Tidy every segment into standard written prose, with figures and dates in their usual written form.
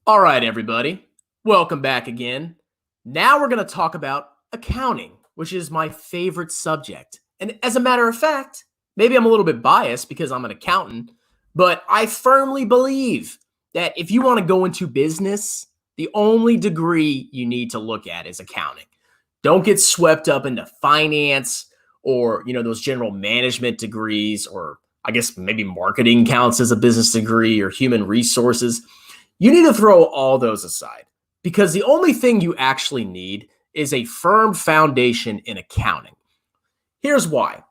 All right, everybody. Welcome back again. Now we're going to talk about accounting, which is my favorite subject. And as a matter of fact, maybe I'm a little bit biased because I'm an accountant, but I firmly believe that if you want to go into business, the only degree you need to look at is accounting. Don't get swept up into finance or, those general management degrees, or I guess maybe marketing counts as a business degree, or human resources. You need to throw all those aside because the only thing you actually need is a firm foundation in accounting. Here's why.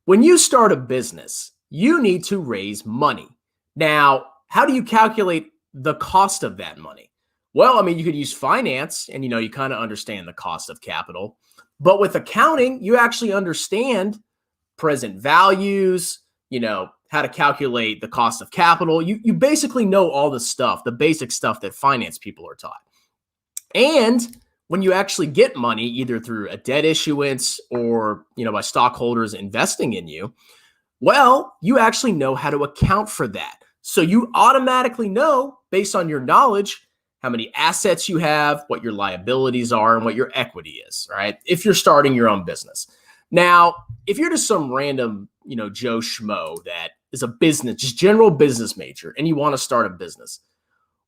When you start a business, you need to raise money. Now, how do you calculate the cost of that money? Well, you could use finance and, you kind of understand the cost of capital. But with accounting, you actually understand present values, how to calculate the cost of capital. You basically know all the stuff, the basic stuff that finance people are taught. And when you actually get money, either through a debt issuance or, by stockholders investing in you, well, you actually know how to account for that. So you automatically know, based on your knowledge, how many assets you have, what your liabilities are, and what your equity is, right? If you're starting your own business. Now, if you're just some random, Joe Schmo that is a business, just general business major, and you want to start a business,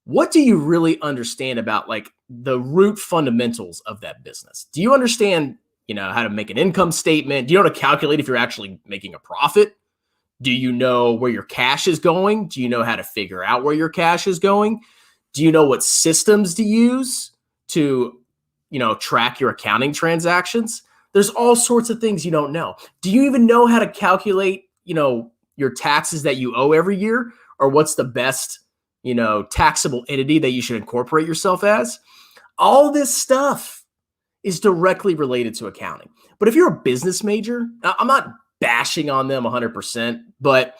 what do you really understand about like the root fundamentals of that business? Do you understand, how to make an income statement? Do you know how to calculate if you're actually making a profit? Do you know where your cash is going? Do you know how to figure out where your cash is going? Do you know what systems to use to, track your accounting transactions? There's all sorts of things you don't know. Do you even know how to calculate, your taxes that you owe every year, or what's the best, taxable entity that you should incorporate yourself as? All this stuff is directly related to accounting. But if you're a business major, I'm not bashing on them 100%, but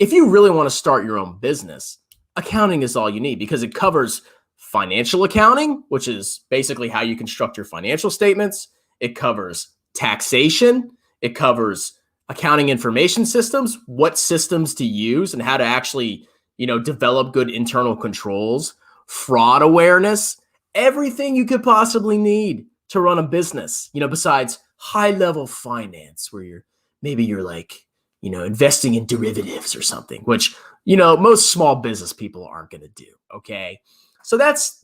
if you really want to start your own business, accounting is all you need because it covers financial accounting, which is basically how you construct your financial statements. It covers taxation. It covers accounting information systems, what systems to use and how to actually, develop good internal controls, fraud awareness, everything you could possibly need to run a business, besides high level finance where you're like, investing in derivatives or something, which, most small business people aren't going to do. Okay. So that's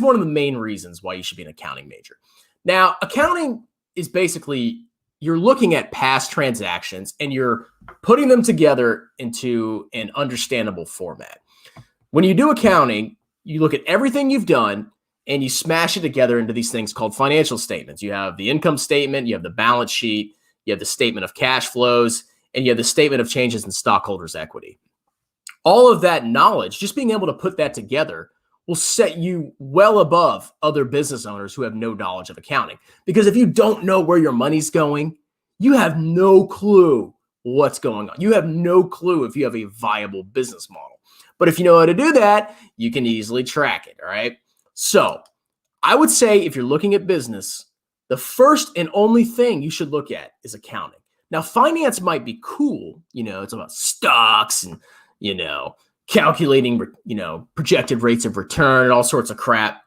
one of the main reasons why you should be an accounting major. Now, accounting is basically you're looking at past transactions and you're putting them together into an understandable format. When you do accounting, you look at everything you've done and you smash it together into these things called financial statements. You have the income statement, you have the balance sheet, you have the statement of cash flows, and you have the statement of changes in stockholders' equity. All of that knowledge, just being able to put that together, will set you well above other business owners who have no knowledge of accounting. Because if you don't know where your money's going, you have no clue what's going on. You have no clue if you have a viable business model. But if you know how to do that, you can easily track it, all right? So I would say if you're looking at business, the first and only thing you should look at is accounting. Now, finance might be cool. It's about stocks and, calculating, projected rates of return and all sorts of crap.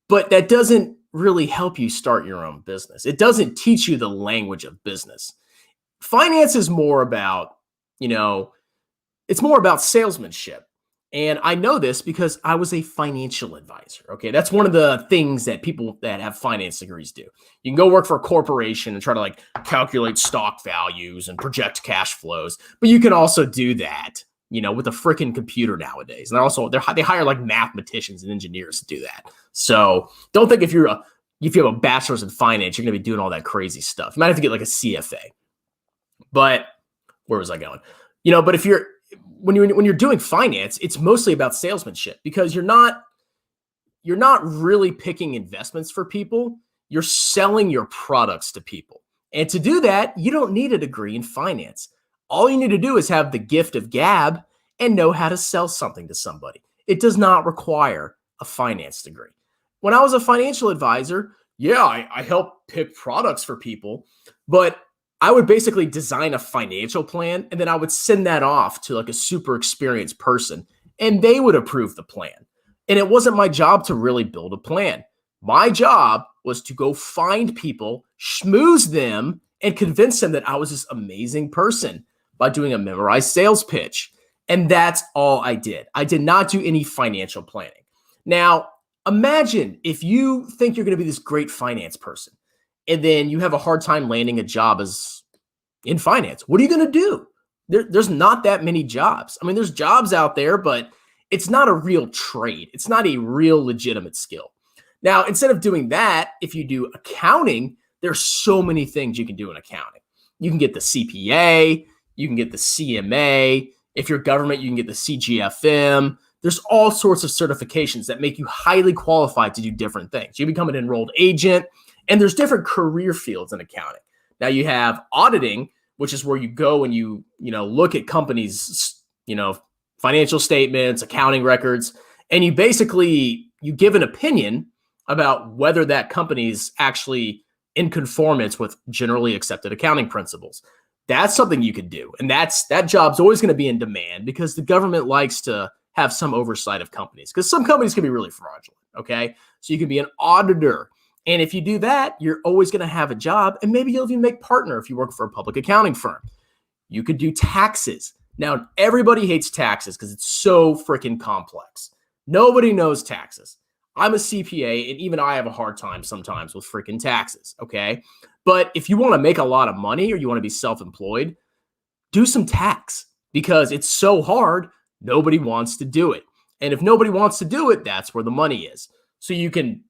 But that doesn't really help you start your own business. It doesn't teach you the language of business. Finance is more about, it's more about salesmanship. And I know this because I was a financial advisor. Okay. That's one of the things that people that have finance degrees do. You can go work for a corporation and try to like calculate stock values and project cash flows, but you can also do that, with a freaking computer nowadays. And they hire like mathematicians and engineers to do that. So don't think if you have a bachelor's in finance, you're going to be doing all that crazy stuff. You might have to get like a CFA. But where was I going? But if when you're doing finance, it's mostly about salesmanship because you're not really picking investments for people. You're selling your products to people. And to do that, you don't need a degree in finance. All you need to do is have the gift of gab and know how to sell something to somebody. It does not require a finance degree. When I was a financial advisor, I helped pick products for people, but I would basically design a financial plan and then I would send that off to like a super experienced person and they would approve the plan. And it wasn't my job to really build a plan. My job was to go find people, schmooze them, and convince them that I was this amazing person by doing a memorized sales pitch. And that's all I did. I did not do any financial planning. Now, imagine if you think you're going to be this great finance person and then you have a hard time landing a job as in finance. What are you going to do? There's not that many jobs. I mean, there's jobs out there, but it's not a real trade. It's not a real legitimate skill. Now, instead of doing that, if you do accounting, there's so many things you can do in accounting. You can get the CPA, you can get the CMA. If you're government, you can get the CGFM. There's all sorts of certifications that make you highly qualified to do different things. You become an enrolled agent, and there's different career fields in accounting. Now you have auditing, which is where you go and you look at companies, financial statements, accounting records, and you give an opinion about whether that company's actually in conformance with generally accepted accounting principles. That's something you could do. And that job's always going to be in demand because the government likes to have some oversight of companies because some companies can be really fraudulent. Okay. So you can be an auditor. And if you do that, you're always going to have a job, and maybe you'll even make partner if you work for a public accounting firm. You could do taxes. Now, everybody hates taxes because it's so freaking complex. Nobody knows taxes. I'm a CPA, and even I have a hard time sometimes with freaking taxes, okay? But if you want to make a lot of money or you want to be self-employed, do some tax because it's so hard, nobody wants to do it. And if nobody wants to do it, that's where the money is. So you can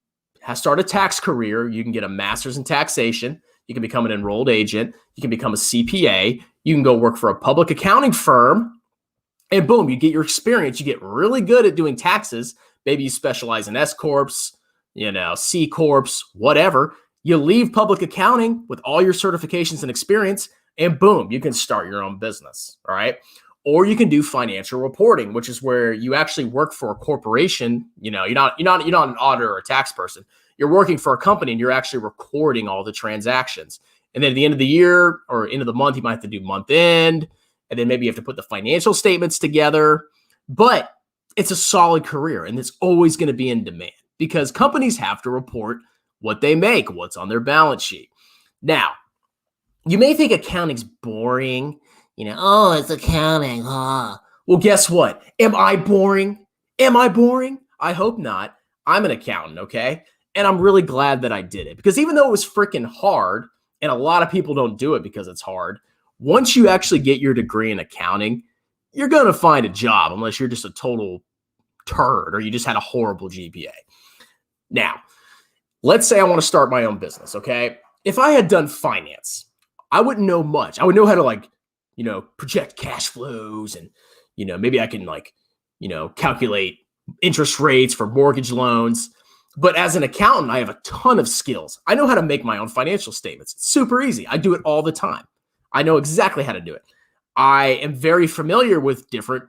start a tax career. You can get a master's in taxation. You can become an enrolled agent. You can become a CPA. You can go work for a public accounting firm. And boom, you get your experience. You get really good at doing taxes. Maybe you specialize in S Corps, C Corps, whatever. You leave public accounting with all your certifications and experience, and boom, you can start your own business. All right. Or you can do financial reporting, which is where you actually work for a corporation. You're not an auditor or a tax person. You're working for a company and you're actually recording all the transactions. And then at the end of the year or end of the month, you might have to do month end. And then maybe you have to put the financial statements together. But it's a solid career and it's always going to be in demand because companies have to report what they make, what's on their balance sheet. Now, you may think accounting's boring. It's accounting, huh? Well, guess what? Am I boring? I hope not. I'm an accountant, okay? And I'm really glad that I did it because even though it was freaking hard, and a lot of people don't do it because it's hard, once you actually get your degree in accounting, you're going to find a job unless you're just a total turd or you just had a horrible GPA. Now, let's say I want to start my own business, okay? If I had done finance, I wouldn't know much. I would know how to project cash flows and, maybe I can calculate interest rates for mortgage loans. But as an accountant, I have a ton of skills. I know how to make my own financial statements. It's super easy. I do it all the time. I know exactly how to do it. I am very familiar with different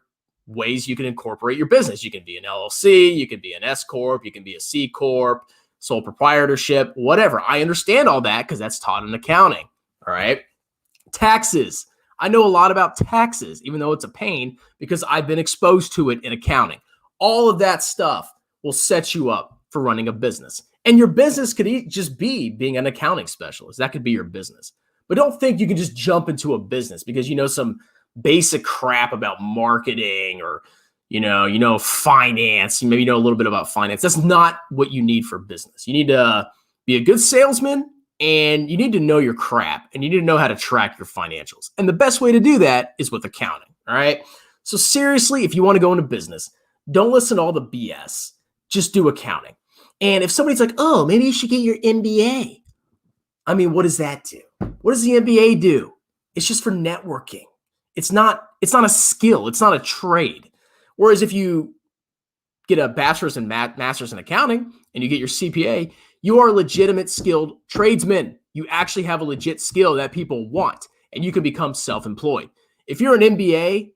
ways you can incorporate your business. You can be an LLC, you can be an S Corp, you can be a C Corp, sole proprietorship, whatever. I understand all that because that's taught in accounting. All right. Taxes. I know a lot about taxes, even though it's a pain because I've been exposed to it in accounting. All of that stuff will set you up for running a business. And your business could just be being an accounting specialist. That could be your business. But don't think you can just jump into a business because you know some basic crap about marketing or finance. Maybe you know a little bit about finance. That's not what you need for business. You need to be a good salesman and you need to know your crap and you need to know how to track your financials. And the best way to do that is with accounting. All right. So seriously, if you want to go into business, don't listen to all the BS. Just do accounting. And if somebody's like, oh, maybe you should get your MBA. I mean, what does that do? What does the MBA do? It's just for networking. It's not a skill. It's not a trade. Whereas if you get a bachelor's and master's in accounting and you get your CPA, you are a legitimate skilled tradesman. You actually have a legit skill that people want and you can become self-employed. If you're an MBA,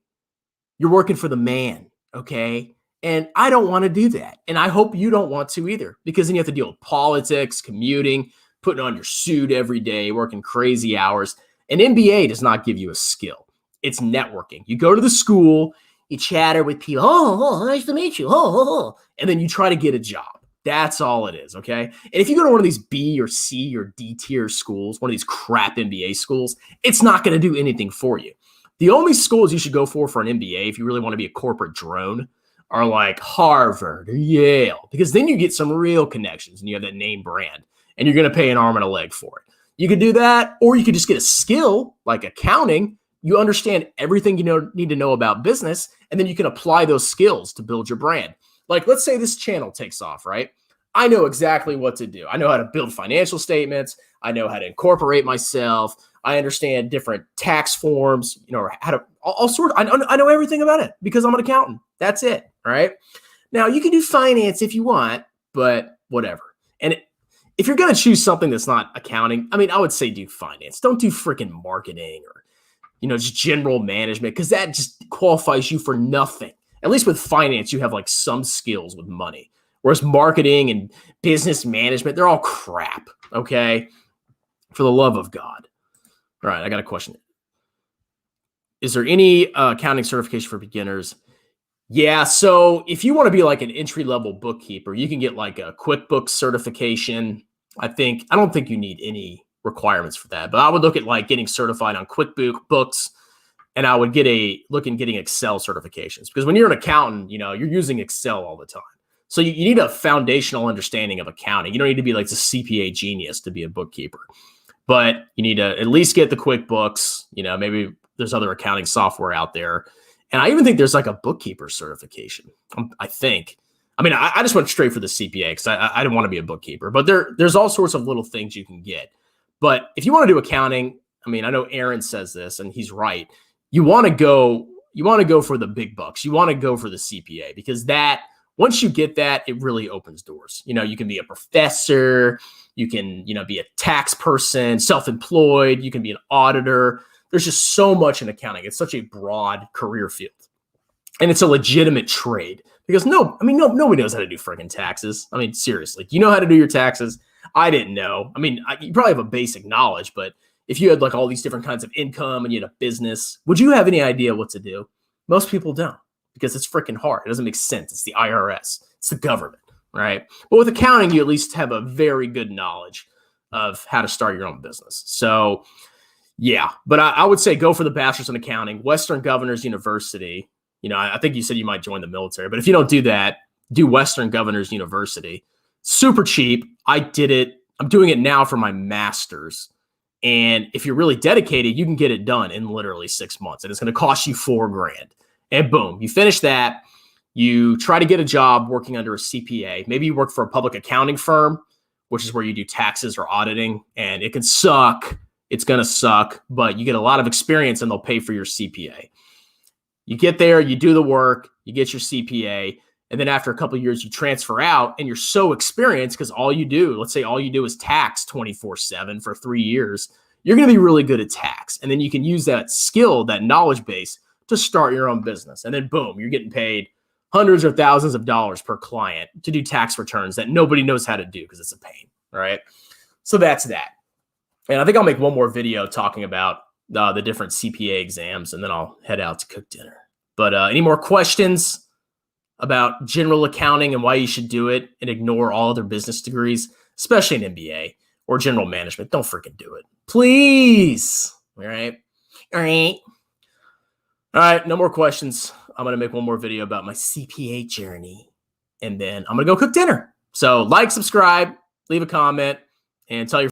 you're working for the man, okay? And I don't want to do that. And I hope you don't want to either because then you have to deal with politics, commuting, putting on your suit every day, working crazy hours. An MBA does not give you a skill. It's networking. You go to the school, You chatter with people. Oh, nice to meet you. Oh. And then you try to get a job. That's all it is, okay? And if you go to one of these B or C or D tier schools, one of these crap MBA schools, it's not going to do anything for you. The only schools you should go for an MBA, if you really want to be a corporate drone, are like Harvard or Yale, because then you get some real connections and you have that name brand and you're going to pay an arm and a leg for it. You could do that, or you could just get a skill like accounting. You understand everything you need to know about business, and then you can apply those skills to build your brand. Like, let's say this channel takes off, right? I know exactly what to do. I know how to build financial statements. I know how to incorporate myself. I understand different tax forms, how to all sorts. I know everything about it because I'm an accountant. That's it, right? Now, you can do finance if you want, but whatever. And if you're going to choose something that's not accounting, I would say do finance. Don't do freaking marketing or, just general management, because that just qualifies you for nothing. At least with finance, you have like some skills with money. Whereas marketing and business management, they're all crap, okay? For the love of God. All right, I got a question. Is there any accounting certification for beginners? Yeah, so if you want to be like an entry-level bookkeeper, you can get like a QuickBooks certification. I don't think you need any requirements for that, but I would look at like getting certified on QuickBooks, and I would look in getting Excel certifications, because when you're an accountant, you're using Excel all the time. So you need a foundational understanding of accounting. You don't need to be like the CPA genius to be a bookkeeper, but you need to at least get the QuickBooks. Maybe there's other accounting software out there. And I even think there's like a bookkeeper certification. I think. I just went straight for the CPA because I didn't want to be a bookkeeper. But there's all sorts of little things you can get. But if you want to do accounting, I know Aaron says this, and he's right. You want to go for the big bucks. You want to go for the CPA, because that, once you get that, it really opens doors. You can be a professor. You can, be a tax person, self-employed. You can be an auditor. There's just so much in accounting. It's such a broad career field, and it's a legitimate trade, because nobody knows how to do freaking taxes. Seriously, do you know how to do your taxes? I didn't know. You probably have a basic knowledge, but if you had like all these different kinds of income and you had a business, would you have any idea what to do? Most people don't, because it's freaking hard. It doesn't make sense. It's the IRS. It's the government, right? But with accounting, you at least have a very good knowledge of how to start your own business. So yeah, but I would say go for the bachelor's in accounting, Western Governors University. I think you said you might join the military, but if you don't do that, do Western Governors University. Super cheap. I did it. I'm doing it now for my master's. And if you're really dedicated, you can get it done in literally 6 months, and it's going to cost you $4,000. And boom, you finish that. You try to get a job working under a CPA. Maybe you work for a public accounting firm, which is where you do taxes or auditing, and it can suck. It's going to suck, but you get a lot of experience and they'll pay for your CPA. You get there, you do the work, you get your CPA, and then after a couple of years, you transfer out, and you're so experienced because let's say all you do is tax 24/7 for 3 years. You're going to be really good at tax. And then you can use that skill, that knowledge base, to start your own business. And then boom, you're getting paid hundreds or thousands of dollars per client to do tax returns that nobody knows how to do because it's a pain. All right. So that's that. And I think I'll make one more video talking about the different CPA exams, and then I'll head out to cook dinner. But any more questions about general accounting and why you should do it and ignore all other business degrees, especially an MBA or general management? Don't freaking do it. Please. All right. All right. No more questions. I'm going to make one more video about my CPA journey, and then I'm going to go cook dinner. So like, subscribe, leave a comment, and tell your